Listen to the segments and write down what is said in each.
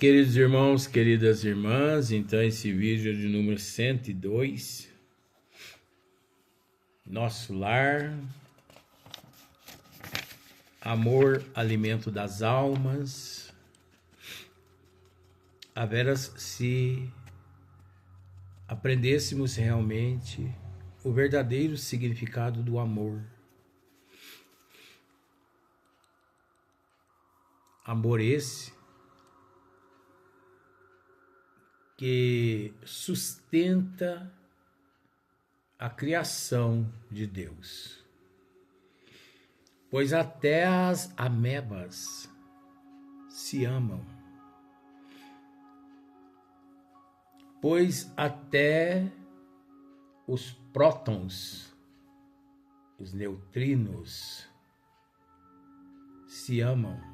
Queridos irmãos, queridas irmãs, então esse vídeo é de número 102, Nosso Lar, Amor, Alimento das Almas. A veras, se aprendêssemos realmente o verdadeiro significado do amor, amor esse que sustenta a criação de Deus. Pois até as amebas se amam. Pois até os prótons, os neutrinos, se amam.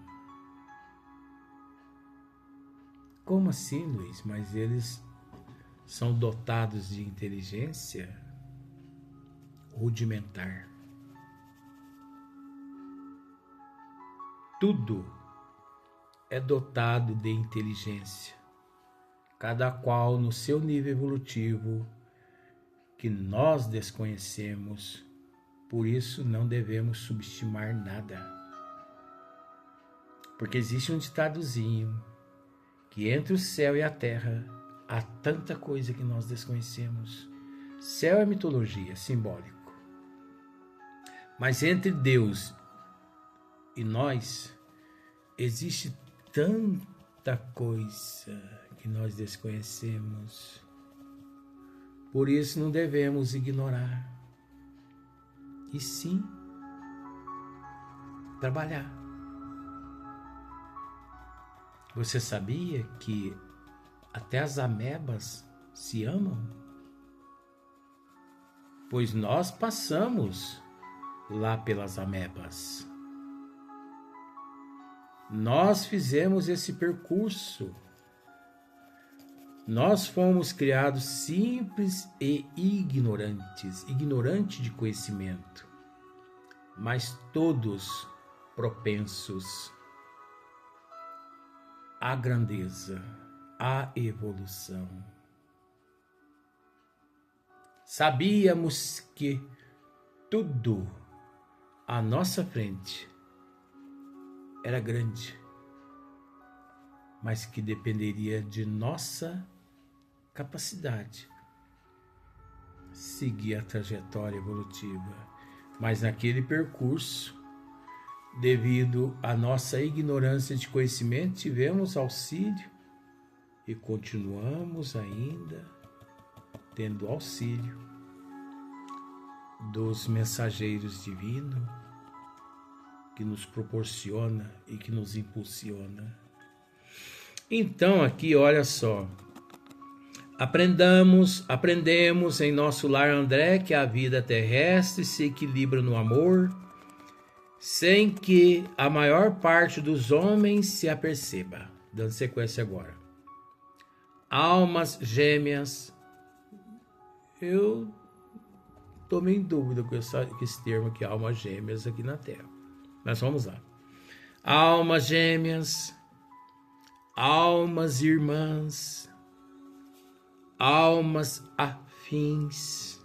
Como assim, Luiz? Mas eles são dotados de inteligência rudimentar. Tudo é dotado de inteligência, cada qual no seu nível evolutivo que nós desconhecemos, por isso não devemos subestimar nada. Porque existe um ditadozinho que entre o céu e a terra há tanta coisa que nós desconhecemos. Céu é mitologia, simbólico. Mas entre Deus e nós existe tanta coisa que nós desconhecemos. Por isso não devemos ignorar. E sim, trabalhar. Você sabia que até as amebas se amam? Pois nós passamos lá pelas amebas. Nós fizemos esse percurso. Nós fomos criados simples e ignorantes, ignorante de conhecimento, mas todos propensos à grandeza, à evolução. Sabíamos que tudo à nossa frente era grande, mas que dependeria de nossa capacidade seguir a trajetória evolutiva. Mas naquele percurso, devido à nossa ignorância de conhecimento, tivemos auxílio e continuamos ainda tendo auxílio dos mensageiros divinos que nos proporciona e que nos impulsiona. Então aqui, olha só, aprendemos em nosso lar, André, que a vida terrestre se equilibra no amor, sem que a maior parte dos homens se aperceba. Dando sequência agora. Almas gêmeas. Eu estou meio em dúvida com esse termo aqui, almas gêmeas aqui na Terra. Mas vamos lá. Almas gêmeas, almas irmãs, almas afins,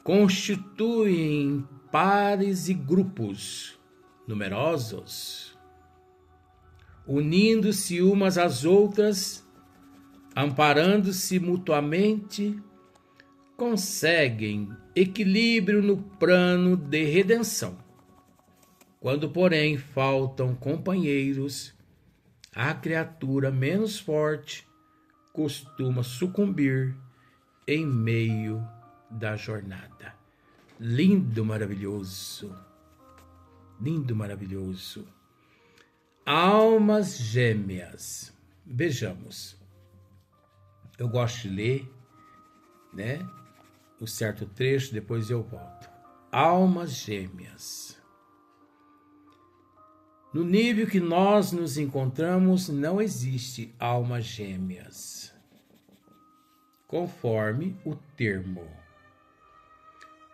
constituem pares e grupos numerosos, unindo-se umas às outras, amparando-se mutuamente, conseguem equilíbrio no plano de redenção. Quando, porém, faltam companheiros, a criatura menos forte costuma sucumbir em meio da jornada. Lindo, maravilhoso. Lindo, maravilhoso. Almas gêmeas. Vejamos. Eu gosto de ler, né? Um certo trecho, depois eu volto. Almas gêmeas. No nível que nós nos encontramos, não existe almas gêmeas, conforme o termo,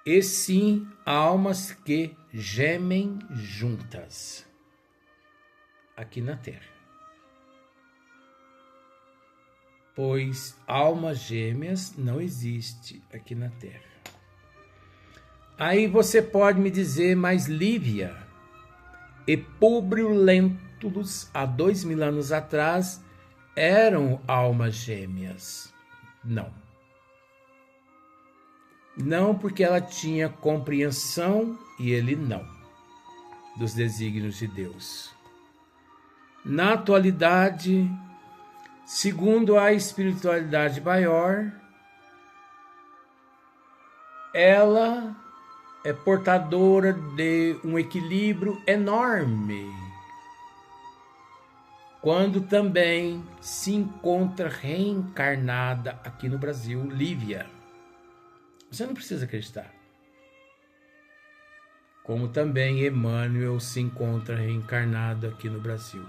e sim almas que gemem juntas aqui na Terra. pois almas gêmeas não existe aqui na Terra. Aí você pode me dizer, mas Lívia e Públio Lentulus, há 2000 anos atrás, eram almas gêmeas. Não. Não, porque ela tinha compreensão e ele não, dos desígnios de Deus. Na atualidade, segundo a espiritualidade maior, ela é portadora de um equilíbrio enorme, quando também se encontra reencarnada aqui no Brasil, Lívia. Você não precisa acreditar. Como também Emmanuel se encontra reencarnado aqui no Brasil.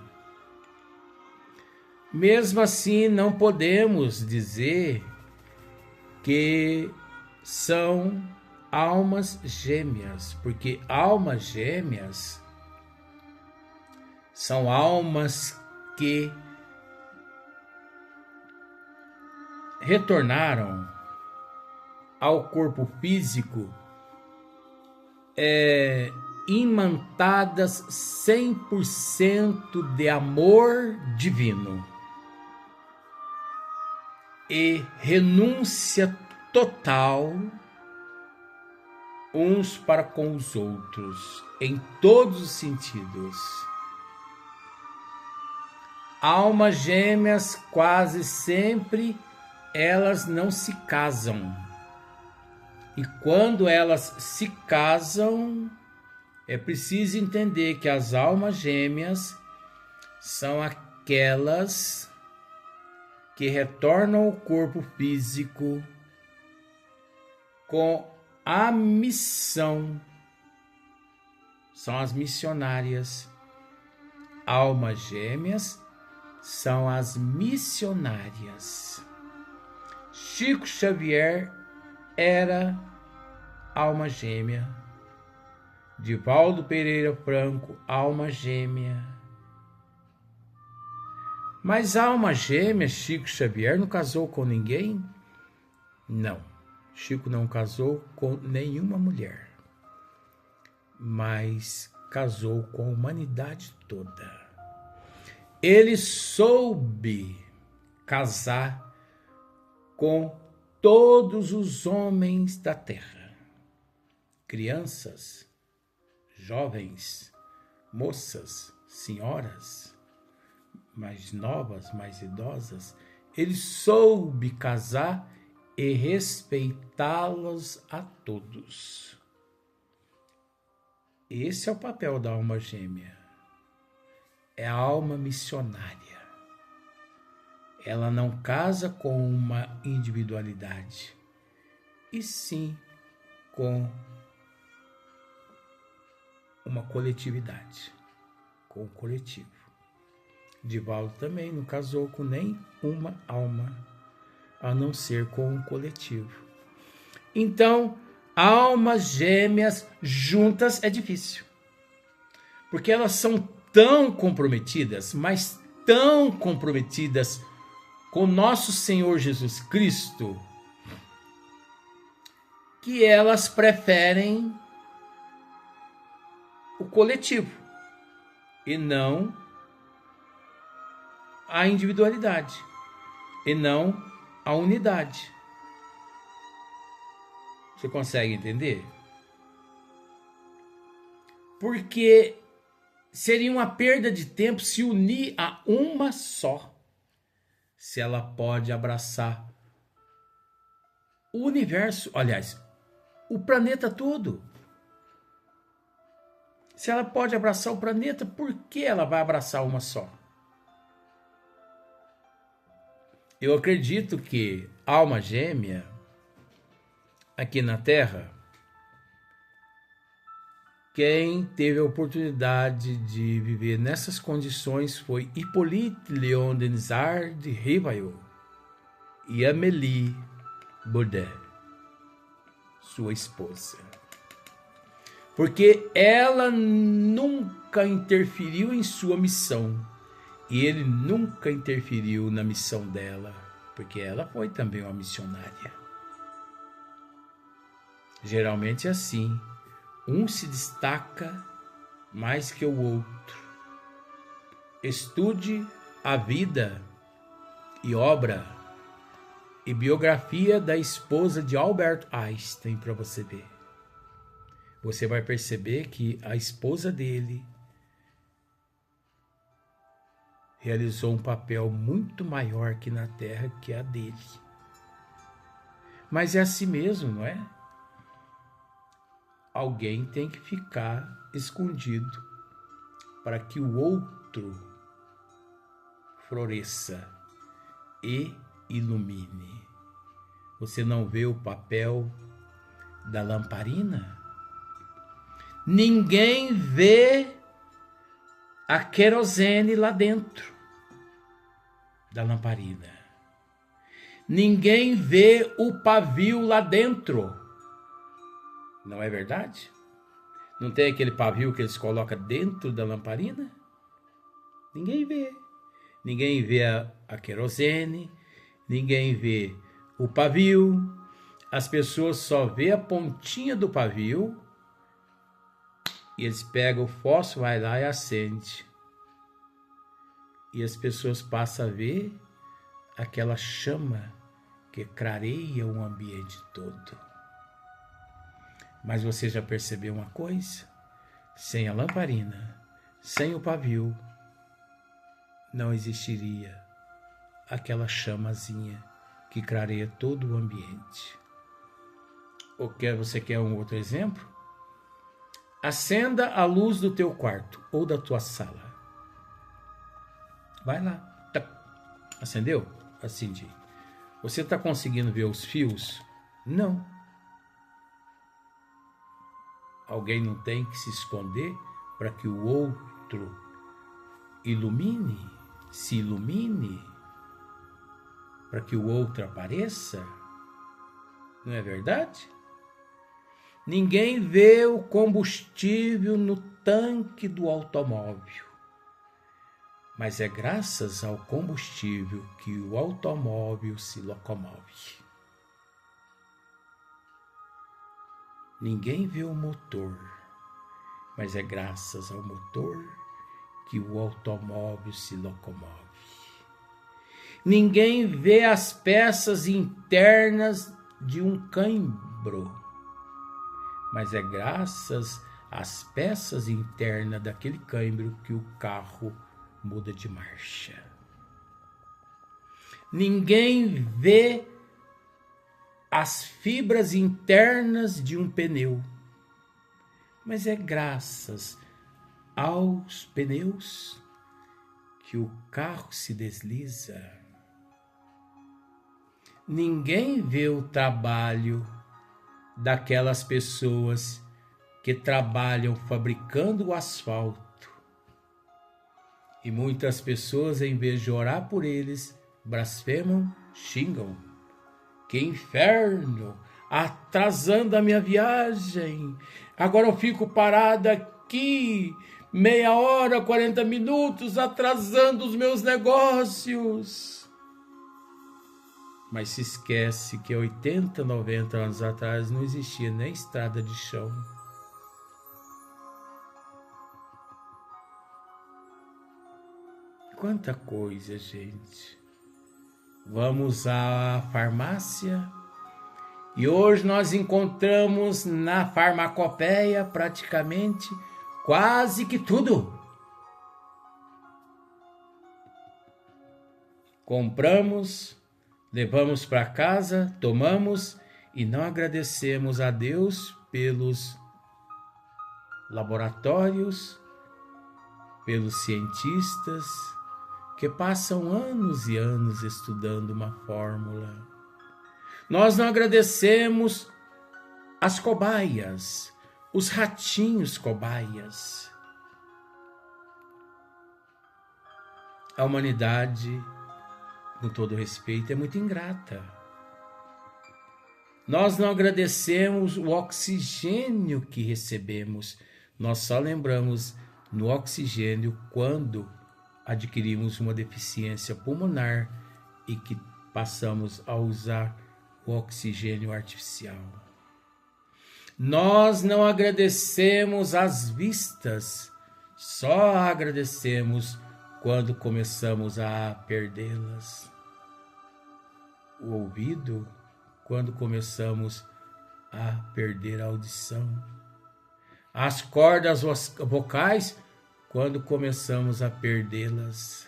Mesmo assim, não podemos dizer que são almas gêmeas, porque almas gêmeas são almas que retornaram ao corpo físico imantadas 100% de amor divino e renúncia total uns para com os outros, em todos os sentidos. Almas gêmeas, quase sempre, elas não se casam. E quando elas se casam, é preciso entender que as almas gêmeas são aquelas que retornam ao corpo físico com a missão. São as missionárias. Almas gêmeas são as missionárias. Chico Xavier era alma gêmea. Divaldo Pereira Franco, alma gêmea. Mas a alma gêmea, Chico Xavier, não casou com ninguém? Não. Chico não casou com nenhuma mulher, mas casou com a humanidade toda. Ele soube casar com todos os homens da terra, crianças, jovens, moças, senhoras, mais novas, mais idosas. Ele soube casar e respeitá-los a todos. Esse é o papel da alma gêmea. É a alma missionária. Ela não casa com uma individualidade, e sim com uma coletividade, com o coletivo. Divaldo também não casou com nem uma alma, a não ser com um coletivo. Então, almas gêmeas juntas é difícil, porque elas são tão comprometidas, mas tão comprometidas com nosso Senhor Jesus Cristo, que elas preferem o coletivo e não a individualidade, e não a unidade. Você consegue entender? Porque seria uma perda de tempo se unir a uma só, se ela pode abraçar o universo, aliás, o planeta todo. Se ela pode abraçar o planeta, por que ela vai abraçar uma só? Eu acredito que alma gêmea aqui na Terra, quem teve a oportunidade de viver nessas condições foi Hippolyte Léon Denisard de Rivail e Amélie Baudet, sua esposa. Porque ela nunca interferiu em sua missão e ele nunca interferiu na missão dela. porque ela foi também uma missionária. Geralmente é assim, um se destaca mais que o outro. Estude a vida e obra e biografia da esposa de Albert Einstein para você ver. Você vai perceber que a esposa dele realizou um papel muito maior aqui na Terra que a dele. Mas é assim mesmo, não é? Alguém tem que ficar escondido para que o outro floresça e ilumine. Você não vê o papel da lamparina? Ninguém vê a querosene lá dentro da lamparina. Ninguém vê o pavio lá dentro. Não é verdade? Não tem aquele pavio que eles colocam dentro da lamparina? Ninguém vê. Ninguém vê a querosene, ninguém vê o pavio. As pessoas só vê a pontinha do pavio e eles pegam o fósforo, vai lá e acende. E as pessoas passam a ver aquela chama que clareia o ambiente todo. Mas você já percebeu uma coisa? Sem a lamparina, sem o pavio, não existiria aquela chamazinha que clareia todo o ambiente. Ou você quer um outro exemplo? Acenda a luz do teu quarto ou da tua sala. Vai lá. Acendeu? Acendi. Você está conseguindo ver os fios? Não. Alguém não tem que se esconder para que o outro ilumine, se ilumine, para que o outro apareça? Não é verdade? Ninguém vê o combustível no tanque do automóvel, mas é graças ao combustível que o automóvel se locomove. Ninguém vê o motor, mas é graças ao motor que o automóvel se locomove. Ninguém vê as peças internas de um cãibro, mas é graças às peças internas daquele cãibro que o carro muda de marcha. Ninguém vê as fibras internas de um pneu, mas é graças aos pneus que o carro se desliza. Ninguém vê o trabalho daquelas pessoas que trabalham fabricando o asfalto. E muitas pessoas, em vez de orar por eles, blasfemam, xingam. Que inferno! Atrasando a minha viagem. Agora eu fico parada aqui, meia hora, 40 minutos, atrasando os meus negócios. Mas se esquece que 80, 90 anos atrás não existia nem estrada de chão. Quanta coisa, gente. Vamos à farmácia e hoje nós encontramos na farmacopeia praticamente quase que tudo. Compramos, levamos para casa, tomamos e não agradecemos a Deus pelos laboratórios, pelos cientistas que passam anos e anos estudando uma fórmula. Nós não agradecemos as cobaias, os ratinhos cobaias. A humanidade, com todo respeito, é muito ingrata. Nós não agradecemos o oxigênio que recebemos. Nós só lembramos no oxigênio quando adquirimos uma deficiência pulmonar e que passamos a usar o oxigênio artificial. Nós não agradecemos as vistas, só agradecemos quando começamos a perdê-las. O ouvido, quando começamos a perder a audição. As cordas vocais, quando começamos a perdê-las.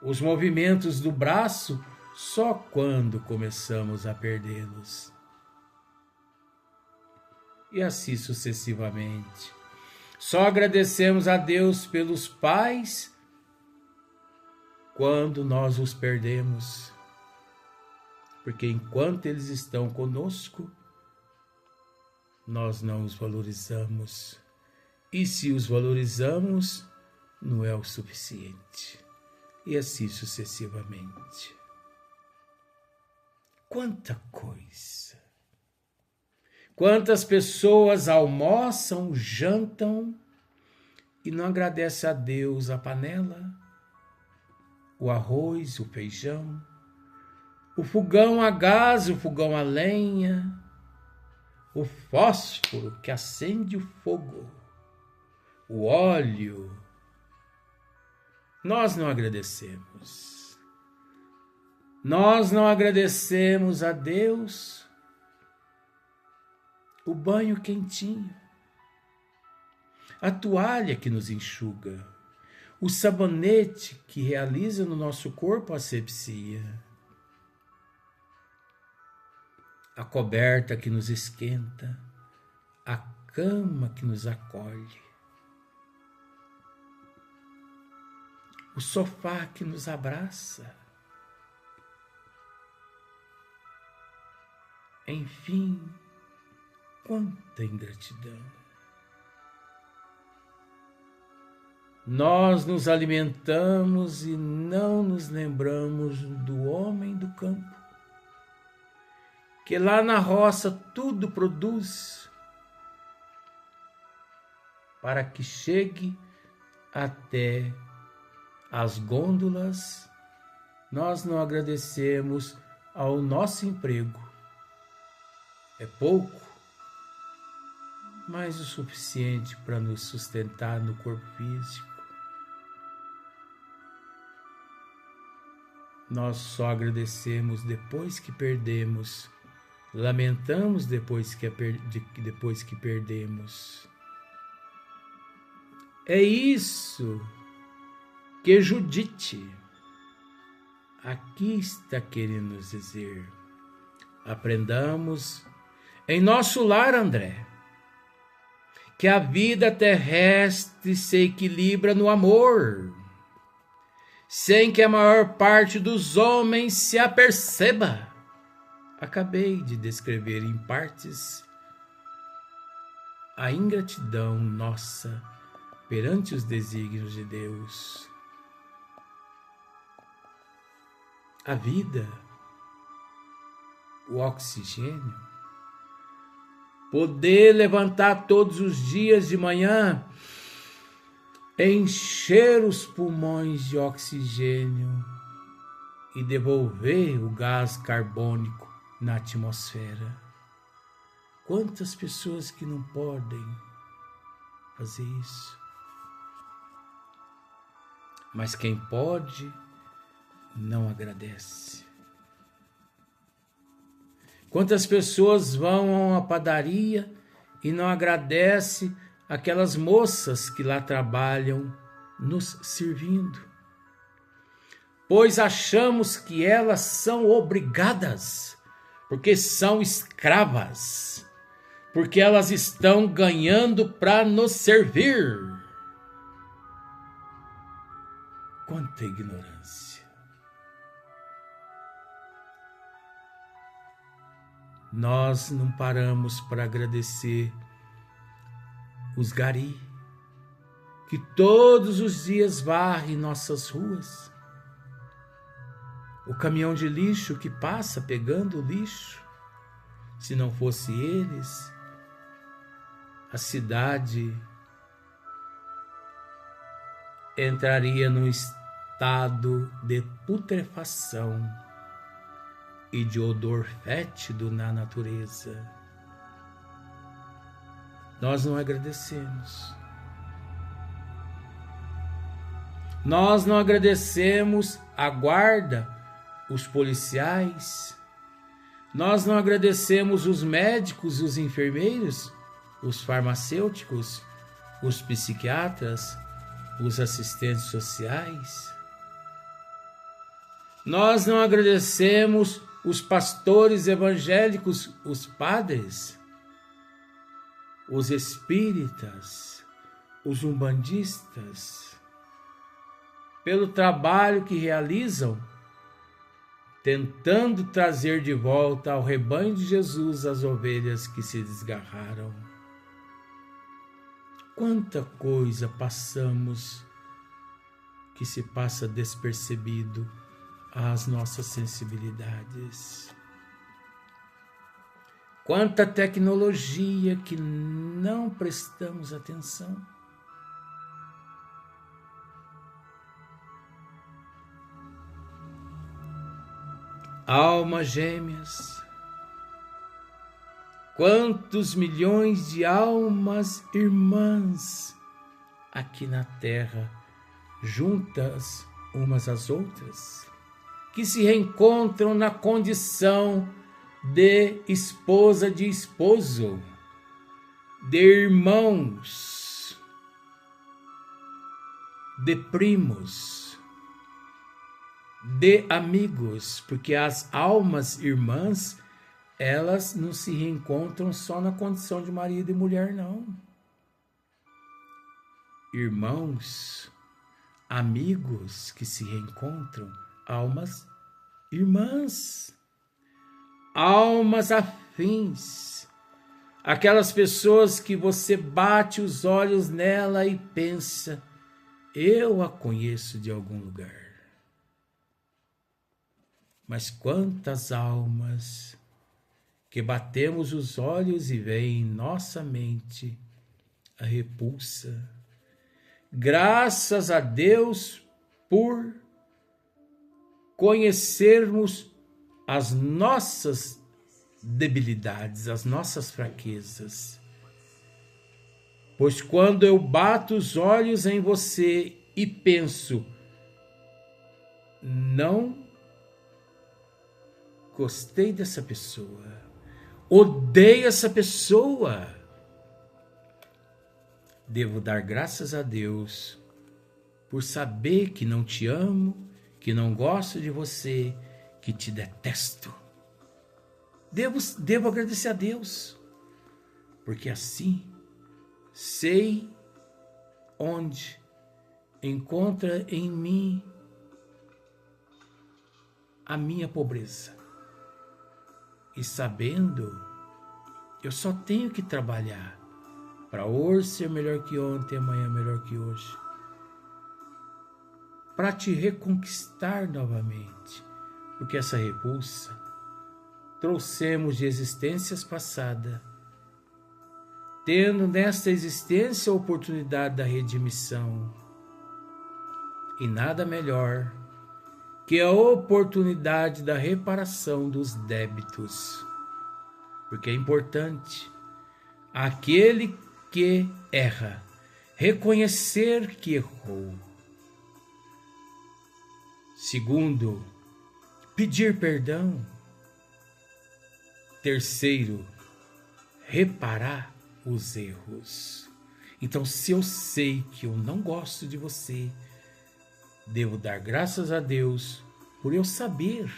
Os movimentos do braço, só quando começamos a perdê-los. E assim sucessivamente. Só agradecemos a Deus pelos pais quando nós os perdemos. Porque enquanto eles estão conosco, nós não os valorizamos. E se os valorizamos, não é o suficiente. E assim sucessivamente. Quanta coisa! Quantas pessoas almoçam, jantam e não agradecem a Deus a panela, o arroz, o feijão, o fogão a gás, o fogão a lenha, o fósforo que acende o fogo, o óleo. Nós não agradecemos. Nós não agradecemos a Deus o banho quentinho, a toalha que nos enxuga, o sabonete que realiza no nosso corpo a asepsia, a coberta que nos esquenta, a cama que nos acolhe, o sofá que nos abraça. Enfim, quanta ingratidão. Nós nos alimentamos e não nos lembramos do homem do campo, que lá na roça tudo produz para que chegue até as gôndolas. Nós não agradecemos ao nosso emprego. É pouco, mas o suficiente para nos sustentar no corpo físico. Nós só agradecemos depois que perdemos, lamentamos depois que perdemos. É isso que Judite aqui está querendo nos dizer. Aprendamos em nosso lar, André, que a vida terrestre se equilibra no amor, sem que a maior parte dos homens se aperceba. Acabei de descrever em partes a ingratidão nossa perante os desígnios de Deus. A vida, o oxigênio, poder levantar todos os dias de manhã, encher os pulmões de oxigênio e devolver o gás carbônico na atmosfera. Quantas pessoas que não podem fazer isso? Mas quem pode, não agradece. Quantas pessoas vão à padaria e não agradecem aquelas moças que lá trabalham nos servindo, pois achamos que elas são obrigadas, porque são escravas, porque elas estão ganhando para nos servir. Quanta ignorância! Nós não paramos para agradecer os gari, que todos os dias varrem nossas ruas, o caminhão de lixo que passa pegando o lixo. Se não fosse eles, a cidade entraria num estado de putrefação e de odor fétido na natureza. Nós não agradecemos. Nós não agradecemos a guarda, os policiais. Nós não agradecemos os médicos, os enfermeiros, os farmacêuticos, os psiquiatras, os assistentes sociais. Nós não agradecemos os pastores evangélicos, os padres, os espíritas, os umbandistas, pelo trabalho que realizam, tentando trazer de volta ao rebanho de Jesus as ovelhas que se desgarraram. Quanta coisa passamos que se passa despercebido às nossas sensibilidades. Quanta tecnologia que não prestamos atenção. Almas gêmeas. Quantos milhões de almas irmãs aqui na Terra, juntas umas às outras, que se reencontram na condição de esposa, de esposo, de irmãos, de primos, de amigos, porque as almas irmãs, elas não se reencontram só na condição de marido e mulher, não. Irmãos, amigos que se reencontram, almas irmãs, almas afins, aquelas pessoas que você bate os olhos nela e pensa, eu a conheço de algum lugar. Mas quantas almas que batemos os olhos e vem em nossa mente a repulsa. Graças a Deus por conhecermos as nossas debilidades, as nossas fraquezas. Pois quando eu bato os olhos em você e penso, não gostei dessa pessoa, odeio essa pessoa, devo dar graças a Deus por saber que não te amo, que não gosto de você, que te detesto. Devo agradecer a Deus, porque assim sei onde encontra em mim a minha pobreza. E sabendo, eu só tenho que trabalhar para hoje ser melhor que ontem, amanhã melhor que hoje. Para te reconquistar novamente. Porque essa repulsa trouxemos de existências passadas, tendo nesta existência a oportunidade da redimissão. E nada melhor que a oportunidade da reparação dos débitos. Porque é importante aquele que erra reconhecer que errou. Segundo, pedir perdão. Terceiro, reparar os erros. Então, se eu sei que eu não gosto de você, devo dar graças a Deus por eu saber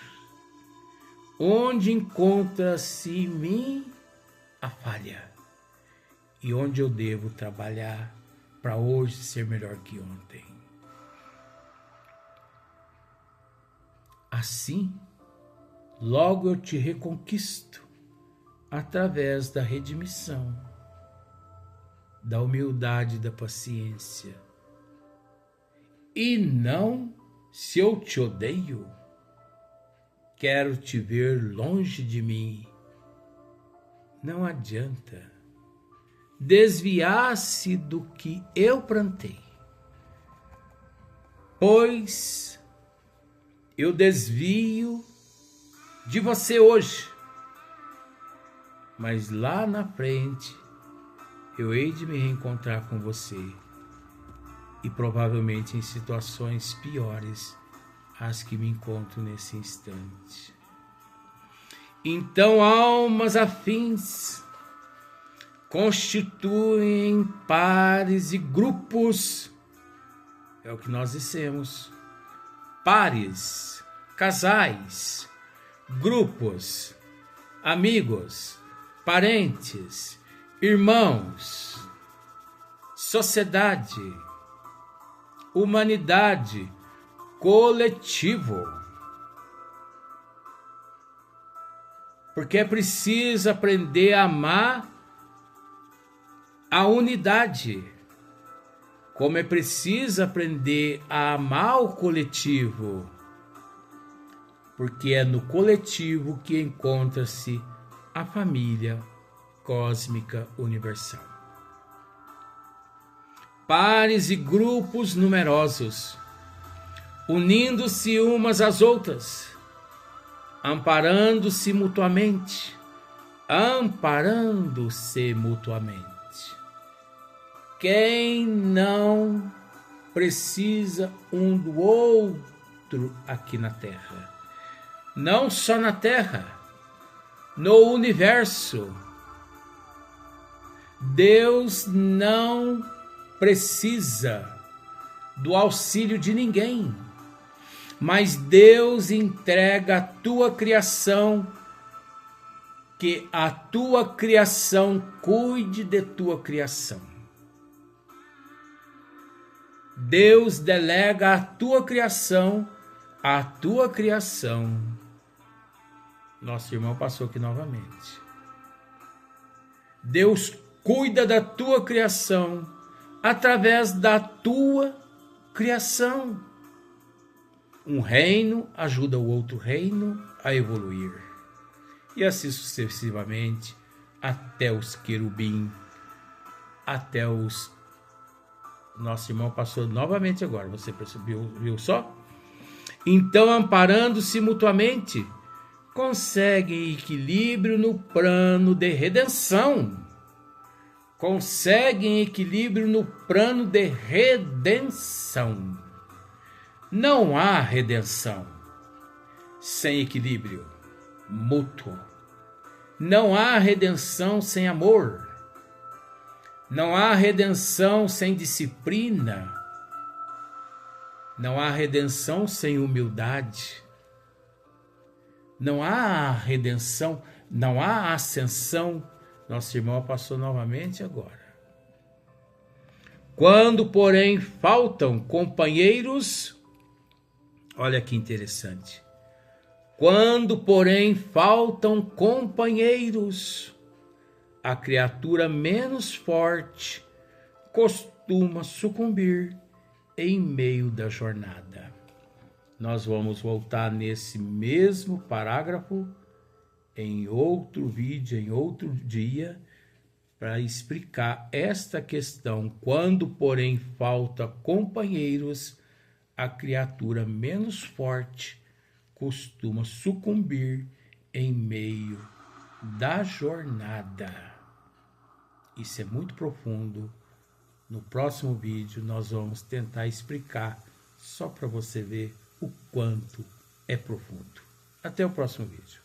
onde encontra-se em mim a falha e onde eu devo trabalhar para hoje ser melhor que ontem. Assim, logo eu te reconquisto através da redimissão, da humildade e da paciência. E não, se eu te odeio, quero te ver longe de mim. Não adianta desviar-se do que eu plantei. pois eu desvio de você hoje, mas lá na frente eu hei de me reencontrar com você, e provavelmente em situações piores às que me encontro nesse instante. Então, almas afins constituem pares e grupos, é o que nós dissemos, pares, casais, grupos, amigos, parentes, irmãos, sociedade, humanidade, coletivo. Porque é preciso aprender a amar a unidade, como é preciso aprender a amar o coletivo, porque é no coletivo que encontra-se a família cósmica universal. Pares e grupos numerosos, unindo-se umas às outras, amparando-se mutuamente, Quem não precisa um do outro aqui na Terra? Não só na Terra, no universo. Deus não precisa do auxílio de ninguém, mas Deus entrega a tua criação, que a tua criação cuide de tua criação. Deus delega a tua criação. Nosso irmão passou aqui novamente. Deus cuida da tua criação através da tua criação. Um reino ajuda o outro reino a evoluir. E assim sucessivamente, até os querubim, até os... Nosso irmão passou novamente agora, você percebeu, viu só? Então, amparando-se mutuamente, conseguem equilíbrio no plano de redenção. Não há redenção sem equilíbrio mútuo. Não há redenção sem amor. Não há redenção sem disciplina. Não há redenção sem humildade. Não há redenção, não há ascensão. Nosso irmão passou novamente agora. Quando, porém, faltam companheiros, olha que interessante. Quando, porém, faltam companheiros, a criatura menos forte costuma sucumbir em meio da jornada. Nós vamos voltar nesse mesmo parágrafo em outro vídeo, em outro dia, para explicar esta questão. Quando, porém, falta companheiros, a criatura menos forte costuma sucumbir em meio da jornada. Isso é muito profundo. No próximo vídeo nós vamos tentar explicar, só para você ver o quanto é profundo. Até o próximo vídeo.